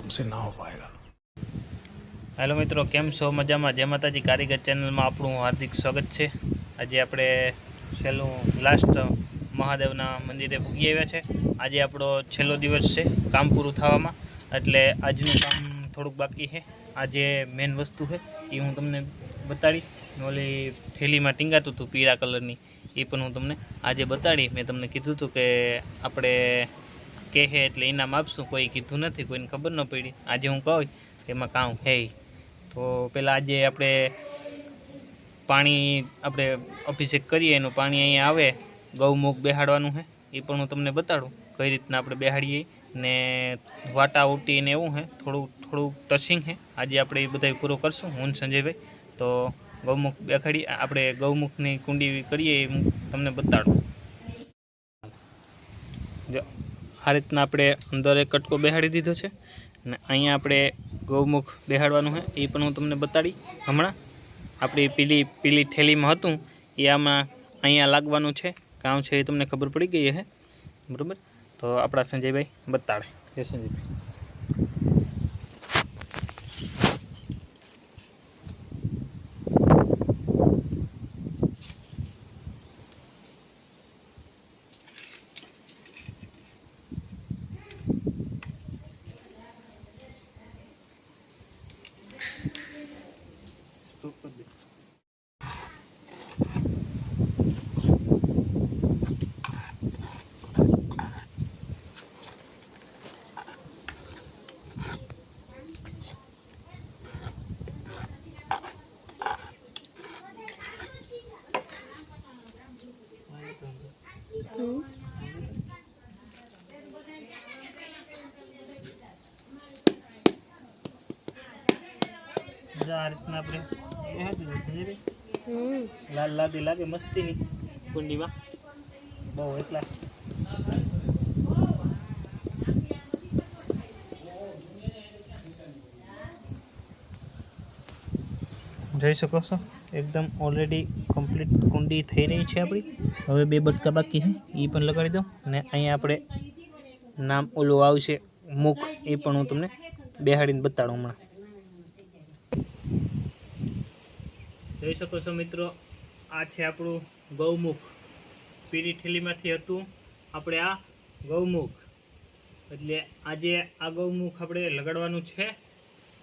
हमसे ना हो पाएगा। हेलो मित्रों, केम छो? मजामां? जय माताजी कारीगर चैनल में आपणुं हार्दिक स्वागत है। आज आपणे छेल्लुं लास्ट महादेवना मंदिरे पूगी आव्या छे। आज आपणो छेल्लो दिवस है काम पूरुं थवामां, एटले आजनुं काम थोड़ुंक बाकी है। आज मेन वस्तु है ये हूँ तमने बताड़ी। ओली थैली में टींगातुं हतुं पीळा कलरनी, ए पण हूँ तमने आज बताड़ी। मैं तमने कीधुं हतुं के आपणे कहे एटले इनाम आपशुं, कोई कीधुं नथी, कोईने खबर न पड़ी। आज हूँ कहूँ एमां काम है। तो पहला आज अपने पानी अपने अभिषेक करिए एनु पानी अहीं आवे, गौमुख बेहाड़वानुं है ए पण हूँ तमने बताड़ूँ कई रीतना अपने बेहाड़ीए ने वाटा उटी ने एवुं है। थोड़ું टचिंग है। आज આપણે એ બધા પૂરો કરશું હું સંજયભાઈ। તો ગૌમુખ બેખાડી આપણે ગૌમુખની કુંડી કરીએ એ હું તમને બતાડું। જો આ રીતના આપણે અંદર એક કટકો બેહાડી દીધો છે ને અહીંયા આપણે ગૌમુખ બેહાડવાનું છે એ પણ હું તમને બતાડી। હમણાં આપણી પીલી થેલીમાં હતું એ આમાં અહીંયા લાગવાનું છે, કામ છે એ તમને ખબર પડી ગઈ છે બરાબર। તો આપણા સંજયભાઈ બતાડે। જય સંજયભાઈ। आ रीतना अपने लाल लादी लागे मस्ती नहीं कुंडी में बहु एटला જોઈ શકો છો એકદમ ઓલરેડી કમ્પ્લીટ કુંડી થઈ રહી છે આપણી। હવે બે બટકા બાકી છે એ પણ લગાડી દઉં અને અહીંયા આપણે નામ ઓલું આવશે મુખ એ પણ હું તમને બેહાડીને બતાડું હમણાં। જોઈ શકો છો મિત્રો, આ છે આપણું ગૌમુખ। પીળી થેલીમાંથી હતું આપણે આ ગૌમુખ, એટલે આજે આ ગૌમુખ આપણે લગાડવાનું છે।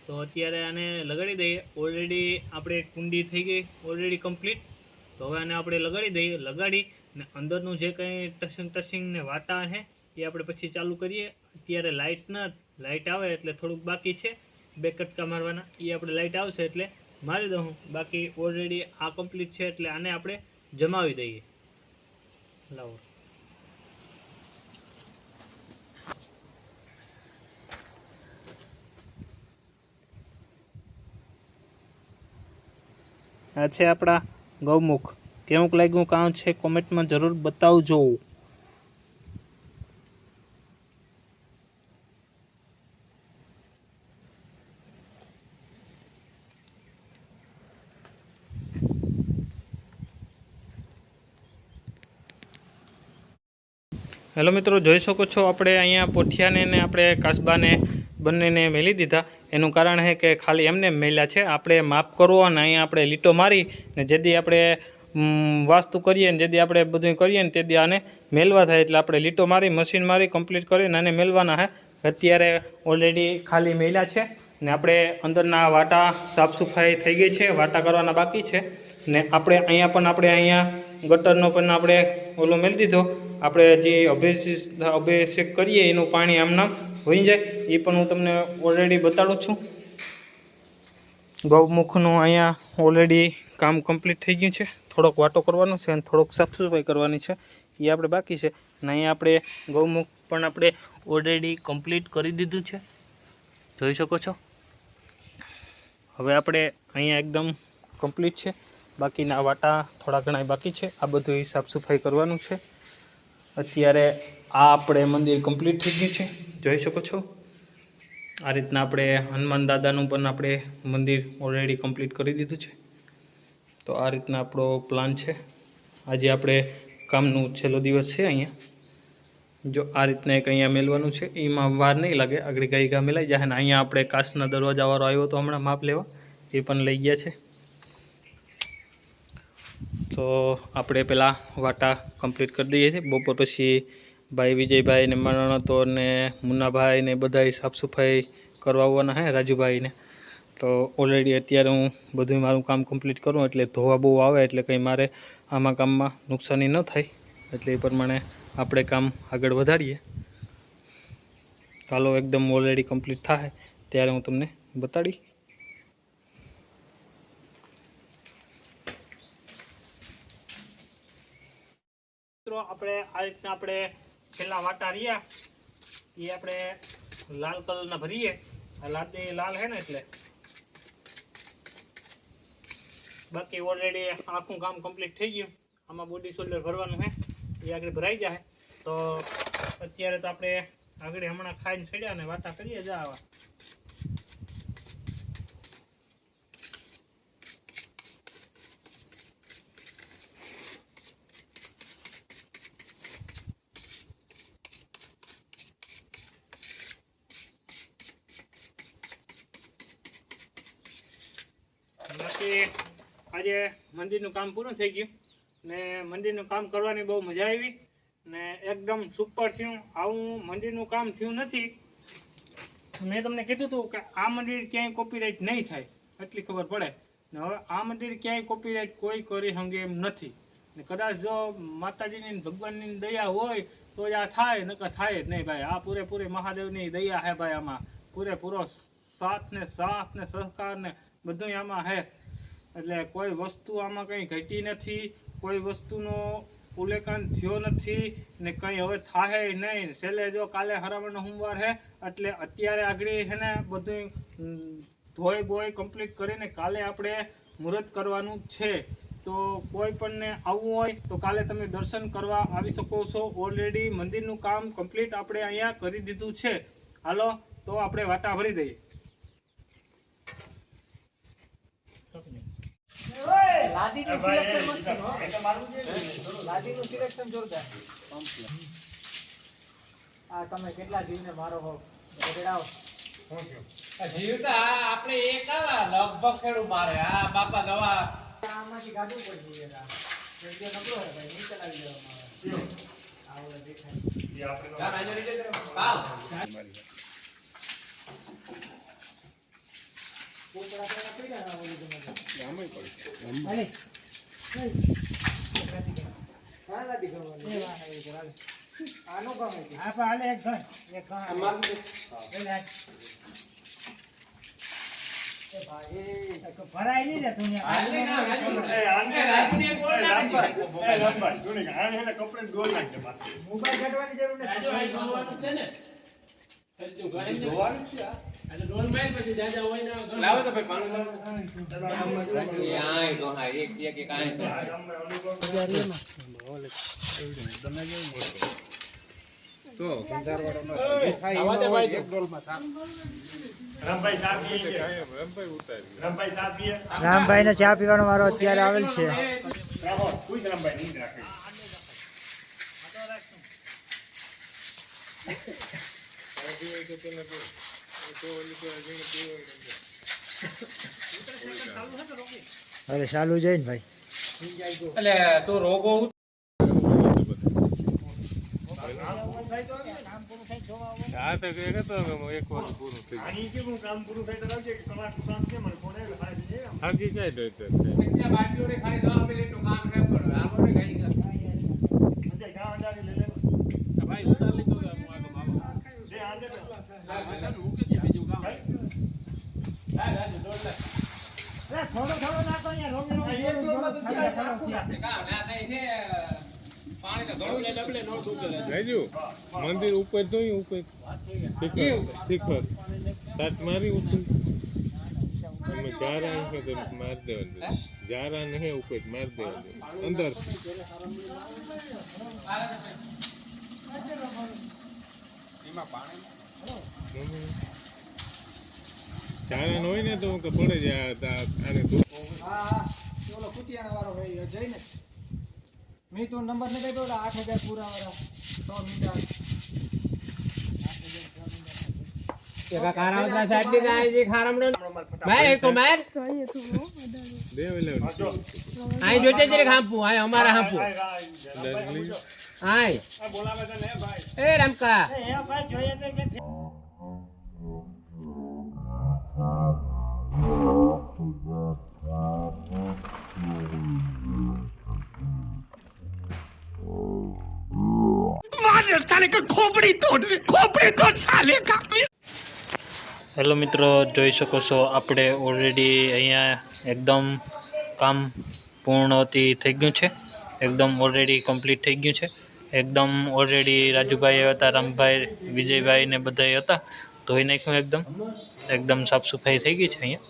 તો અત્યારે આને લગાડી દઈએ। ઓલરેડી આપણે કુંડી થઈ ગઈ ઓલરેડી કમ્પ્લીટ। તો હવે આને આપણે લગાડી દઈએ। લગાડી ને અંદરનું જે કંઈ ટસિંગ ને વાટા છે એ આપણે પછી ચાલુ કરીએ। અત્યારે લાઇટ આવે એટલે થોડુંક બાકી છે, બે કટકા મારવાના, એ આપણે લાઇટ આવશે એટલે મારી દઉં। બાકી ઓલરેડી આ કમ્પ્લીટ છે એટલે આને આપણે જમાવી દઈએ। લાવો આ છે આપણા ગૌમુખ। કેવું લાગ્યું કામ છે કોમેન્ટમાં જરૂર બતાવજો। हेलो मित्रों, જોઈ શકો છો આપણે અહીંયા પોઠિયાને ને આપણે કાસબાને બંનેને મેલી દીધા। એનું કારણ છે કે ખાલી એમને મેલ્યા છે, આપણે માપ કરવો અને અહીંયા આપણે લીટો મારી ને જેથી આપણે વાસ્તુ કરીએ ને જેથી આપણે બધું કરીએ ને તેથી આને મેલવા થાય એટલે આપણે લીટો મારી મશીન મારી કમ્પ્લીટ કરીને આને મેલવાના છે। અત્યારે ઓલરેડી ખાલી મેલ્યા છે ને આપણે અંદરના વાટા સાફ સફાઈ થઈ ગઈ છે, વાટા કરવાના બાકી છે ને આપણે અહીંયા ગટરનો પણ આપણે ઓલો મેલી દીધો। આપણે જે અભિષેક કરીએ એનું પાણી આમનામ વહી જાય એ પણ હું તમને ઓલરેડી બતાડું છું। ગૌમુખનું અહીંયા ઓલરેડી કામ કમ્પ્લીટ થઈ ગયું છે। થોડોક વાટો કરવાનો છે અને થોડોક સાફ સફાઈ કરવાની છે એ આપણે બાકી છે ને અહીંયા આપણે ગૌમુખ પણ આપણે ઓલરેડી કમ્પ્લીટ કરી દીધું છે, જોઈ શકો છો। હવે આપણે અહીંયા એકદમ કમ્પ્લીટ છે, બાકીના વાટા થોડા ઘણા બાકી છે, આ બધું સાફ સફાઈ કરવાનું છે। અત્યારે આ આપણે મંદિર કમ્પ્લીટ થઈ ગયું છે, જોઈ શકો છો। આ રીતના આપણે હનુમાન દાદાનું પણ આપણે મંદિર ઓલરેડી કમ્પ્લીટ કરી દીધું છે। તો આ રીતના આપણો પ્લાન છે। આજે આપણે કામનું છેલ્લો દિવસ છે અહીંયા। જો આ રીતના એક અહીંયા મેલવાનું છે, એમાં વાર નહીં લાગે, આગળ ગઈ મેલાઈ જાય ને અહીંયા આપણે કાચના દરવાજાવાળો આવ્યો તો હમણાં માપ લેવા, એ પણ લઈ ગયા છે. તો આપણે પહેલાં વાટા કમ્પ્લીટ કરી દઈએ છીએ. બપોર પછી ભાઈ વિજયભાઈ ને મરણતો ને મુન્નાભાઈ ને બધા સાફ સફાઈ કરવા આવવાના હે, રાજુભાઈને. તો ઓલરેડી અત્યારે હું બધું મારું કામ કમ્પ્લીટ કરું એટલે ધોવા બહુ આવે એટલે કંઈ મારે આમાં કામમાં નુકસાની ન થાય, એટલે એ પ્રમાણે આપણે કામ આગળ વધારીએ. ચાલો એકદમ ઓલરેડી કમ્પ્લીટ થાય ત્યારે હું તમને બતાડી. મિત્રો આપણે આ રીતના આપણે છેલ્લા વાટા રહ્યા એ આપણે લાલ કલરના ભરીએ. લાદી લાલ હે ને એટલે બાકી ઓલરેડી આખું કામ કમ્પ્લીટ થઈ ગયું. આમાં બોડી શોલ્ડર ભરવાનું છે, એ આગળ ભરાઈ જાય. તો અત્યારે તો આપણે આગળ હમણાં ખાઈને છેડ્યા ને વાટા કરીએ જા આવા. બાકી આજે મંદિરનું કામ પૂરું થઈ ગયું ને મંદિરનું કામ કરવાની બહુ મજા આવી ને એકદમ સુપર થયું. આવું મંદિરનું કામ થયું નથી. મેં તમને કીધું હતું કે આ મંદિર ક્યાંય કોપીરાઇટ નહીં થાય એટલી ખબર પડે ને હવે આ મંદિર ક્યાંય કોપીરાઇટ કોઈ કરી શકે એમ નથી ને કદાચ જો માતાજીની ભગવાનની દયા હોય તો જ આ થાય, નકર થાય જ નહીં ભાઈ. આ પૂરેપૂરી મહાદેવની દયા હે ભાઈ. આમાં પૂરેપૂરો સાથ ને સહકાર ને બધું આમાં હે. એટલે કોઈ વસ્તુ આમાં કંઈ ઘટી નથી, કોઈ વસ્તુનો ઉલ્લેખન થયો નથી ને કંઈ હવે થાય નહીં. છેલ્લે જો કાલે હરામણનો સોમવાર છે એટલે અત્યારે આગળ છે ને બધું ધોઈ બોઈ કમ્પ્લીટ કરીને કાલે આપણે મુહૂર્ત કરવાનું છે. તો કોઈ પણને આવવું હોય તો કાલે તમે દર્શન કરવા આવી શકો છો. ઓલરેડી મંદિરનું કામ કમ્પ્લીટ આપણે અહીંયા કરી દીધું છે. હાલો તો આપણે વાટા ભરી દઈએ. લાદીનું સિલેક્શન જોરદાર. આ તમે કેટલા જીવને મારો હો ગેડાઓ જીવતા આપણે એક લગભગ ખેડૂ મારે. આ બાપા દવા આમાંથી ગાડું પડી ગયેલા જે નબળો હે ભાઈ નહીં ચલાવી દેવા મારે. આવડે દેખાય જા મેજો નીચે પાવ કોપડા પેલા પીડા ઓલી ગમે આમે પડી અલે હા લાદી ગવાની એ વાહ એ કરાલે આનો ગમે છે આ પાલે એક ઘર અમાર એ ભાઈ તો ભરાય નહીં રે દુનિયા આલે ના એ આને રાજની બોલ નાખી એ લંબાઈ જોની આને એને કપડે ડોલ નાખી દે મોબાઈલ કાઢવાની જરૂર નથી. રાજો આઈ દોવાનું છે ને તું ઘરે દોવાનું છે આ એટલે ડોલ માર પછી જાજા હોય ને લાવો તો ભાઈ પાણી એ આય તો હા એક આય તો તો ગંધારવાળો આવા દે ભાઈ એક ડોલમાં સાફ રામભાઈ ચા પીએ કે રામભાઈ ઉતારી રામભાઈ ચા પીએ. રામભાઈ ને ચા પીવાનો વારો અત્યારે આવેલ છે. રાહો પૂછ રામભાઈ નીંદ રાખે અરે ચાલુ જાય ને ભાઈ એટલે તો રોગો હા તો કે તો એક વાર પૂરું થઈ આની કે હું કામ પૂરું થઈ તો આવજે કે કલાક કામ છે મને ફોન આવ્યો ખાઈ દે હાજી જાય તો એટલે બાટલીઓ રે ખાલી 10 મિનિટનું કામ કરે પડે આ મોટે ગઈ ગયા આજે ગામ જાની લે લે ભાઈ ઉતાર લીધો આ તો બાબા જે આંદે હા મૂકે છે બીજું કામ હા રાજુ દોડ લે અરે થોડો નાખો અહીંયા રોમી એક દોરમાં તો કામ ના થાય છે. પાણી તો ઘણું ડબલે નો ડૂબે રાજુ મંદિર ઉપર જોઈ ઉપર શિખર સાત મારી ઉપર તમે જારા છે તો માર દેવાનું જારા નહીં ઉપર માર દેવાનું અંદર એમાં પાણી જારા ન હોય ને તો કે પડે જાય આને હા ઓલો કુટિયાણા વાળો હોય જઈને મેં તો નંબર ન કહી દો 8000 પૂરા વાળા 100 મીટર કારાવતરા સાહેબ ની ગાય જે ખારામડો માર એક તો માર આઈ જોજે જરે ખાંપુ આય અમારા ખાંપુ આય એ રમકા હેલો મિત્રો, જોઈ શકો છો આપણે ઓલરેડી અહીંયા એકદમ કામ પૂર્ણવતી થઈ ગયું છે. એકદમ ઓલરેડી કમ્પ્લીટ થઈ ગયું છે. એકદમ ઓલરેડી રાજુભાઈ હતા, રામભાઈ, વિજયભાઈ ને બધા હતા. ધોઈ નાખ્યું એકદમ સાફ સફાઈ થઈ ગઈ છે અહીંયા.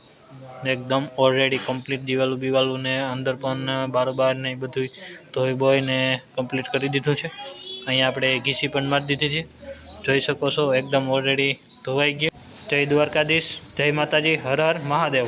એકદમ ઓલરેડી કમ્પ્લીટ દિવાલું ને અંદર પણ બારોબાર ને બધું ધોઈ બોઈને કમ્પ્લીટ કરી દીધું છે. અહીંયા આપણે ઘીસી પણ મારી દીધી છે. જોઈ શકો છો એકદમ ઓલરેડી ધોવાઈ ગયું. જય દ્વારકાધીશ, જય માતાજી, હર હર મહાદેવ.